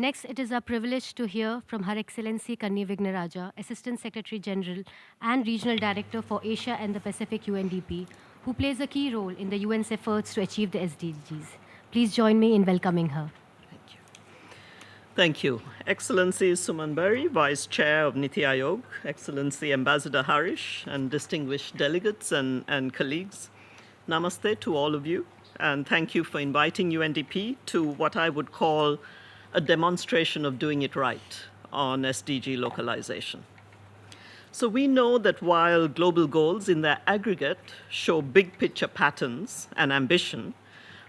Next, it is our privilege to hear from Her Excellency Kanni Wignaraja, Assistant Secretary General and Regional Director for Asia and the Pacific UNDP, who plays a key role in the UN's efforts to achieve the SDGs. Please join me in welcoming her. Thank you. Thank you. Excellency Suman Berry, Vice Chair of NITI Aayog, Excellency Ambassador Harish, and distinguished delegates and colleagues. Namaste to all of you, and thank you for inviting UNDP to what I would call a demonstration of doing it right on SDG localization. So we know that while global goals in their aggregate show big picture patterns and ambition,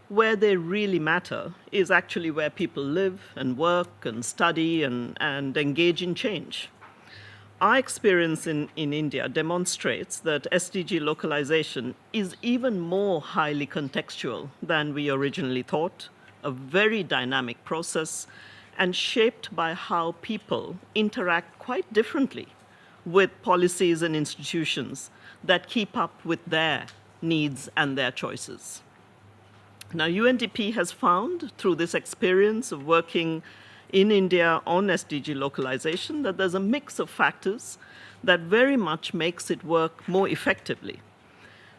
where they really matter is actually where people live and work and study and engage in change. Our experience in India demonstrates that SDG localization is even more highly contextual than we originally thought, a very dynamic process, and shaped by how people interact quite differently with policies and institutions that keep up with their needs and their choices. Now, UNDP has found through this experience of working in India on SDG localization that there's a mix of factors that very much makes it work more effectively.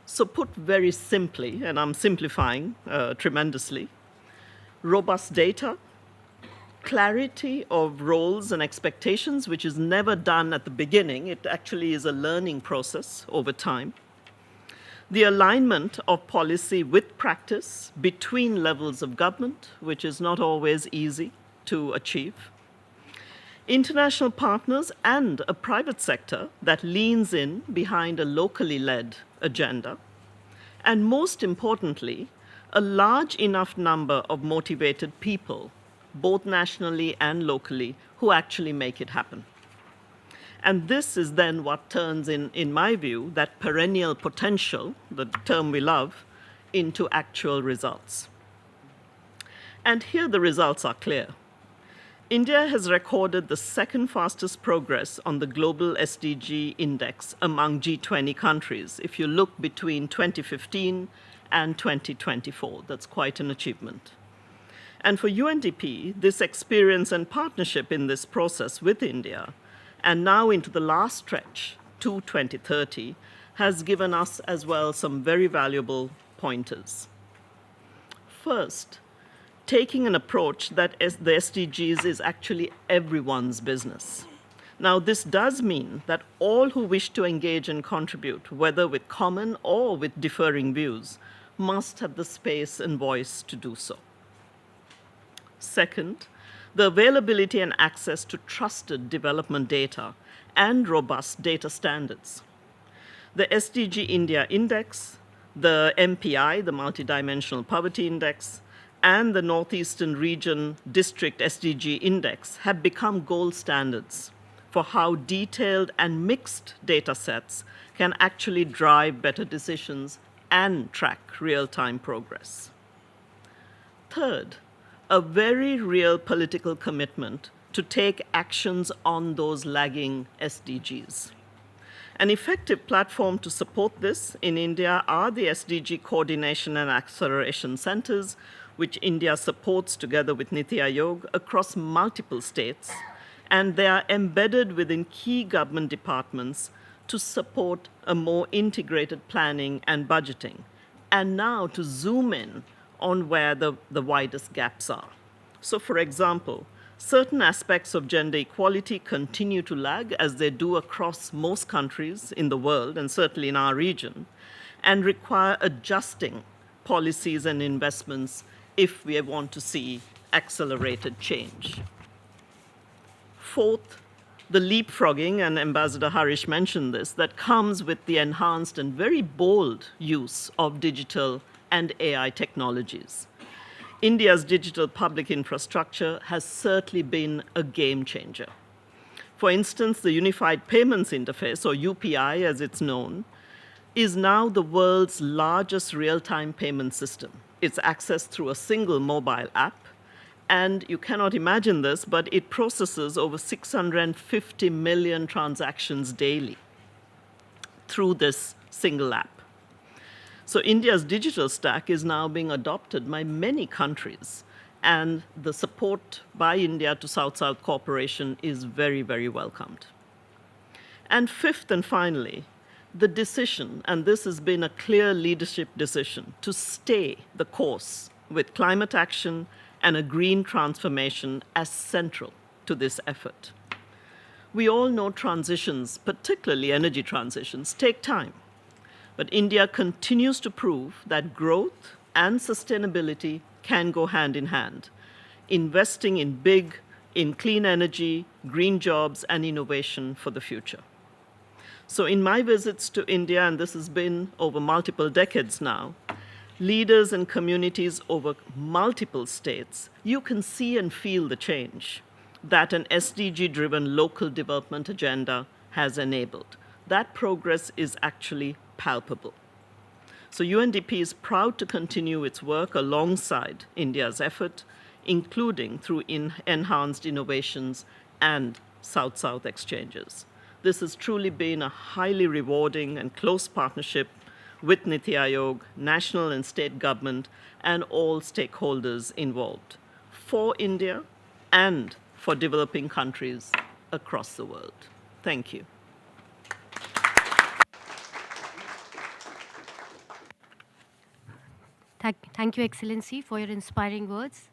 So put very simply, and I'm simplifying tremendously, robust data, clarity of roles and expectations, which is never done at the beginning. It actually is a learning process over time. The alignment of policy with practice between levels of government, which is not always easy to achieve. International partners and a private sector that leans in behind a locally led agenda. And most importantly, a large enough number of motivated people, both nationally and locally, who actually make it happen. And this is then what turns, in my view, that perennial potential, the term we love, into actual results. And here the results are clear. India has recorded the second fastest progress on the global SDG index among G20 countries, if you look between 2015 and 2024. That's quite an achievement. And for UNDP, this experience and partnership in this process with India, and now into the last stretch to 2030, has given us as well some very valuable pointers. First, taking an approach that the SDGs is actually everyone's business. Now, this does mean that all who wish to engage and contribute, whether with common or with differing views, must have the space and voice to do so. Second, the availability and access to trusted development data and robust data standards. The SDG India Index, the MPI, the Multidimensional Poverty Index, and the Northeastern Region District SDG Index have become gold standards for how detailed and mixed data sets can actually drive better decisions and track real-time progress. Third, a very real political commitment to take actions on those lagging SDGs. An effective platform to support this in India are the SDG Coordination and Acceleration Centers, which India supports together with NITI Aayog across multiple states, and they are embedded within key government departments to support a more integrated planning and budgeting, and now to zoom in on where the widest gaps are. So, for example, certain aspects of gender equality continue to lag, as they do across most countries in the world, and certainly in our region, and require adjusting policies and investments if we want to see accelerated change. Fourth, the leapfrogging, and Ambassador Harish mentioned this, that comes with the enhanced and very bold use of digital and AI technologies. India's digital public infrastructure has certainly been a game changer. For instance, the Unified Payments Interface, or UPI as it's known, is now the world's largest real-time payment system. It's accessed through a single mobile app, and you cannot imagine this, but it processes over 650 million transactions daily through this single app. So India's digital stack is now being adopted by many countries, and the support by India to South-South cooperation is very, very welcomed. And fifth and finally, the decision, and this has been a clear leadership decision, to stay the course with climate action and a green transformation as central to this effort. We all know transitions, particularly energy transitions, take time. But India continues to prove that growth and sustainability can go hand in hand, investing in clean energy, green jobs, and innovation for the future. So in my visits to India, and this has been over multiple decades now, leaders and communities over multiple states, you can see and feel the change that an SDG-driven local development agenda has enabled. That progress is actually palpable. So UNDP is proud to continue its work alongside India's effort, including through enhanced innovations and South-South exchanges. This has truly been a highly rewarding and close partnership with NITI Aayog, national and state government, and all stakeholders involved for India and for developing countries across the world. Thank you. Thank you, Excellency, for your inspiring words.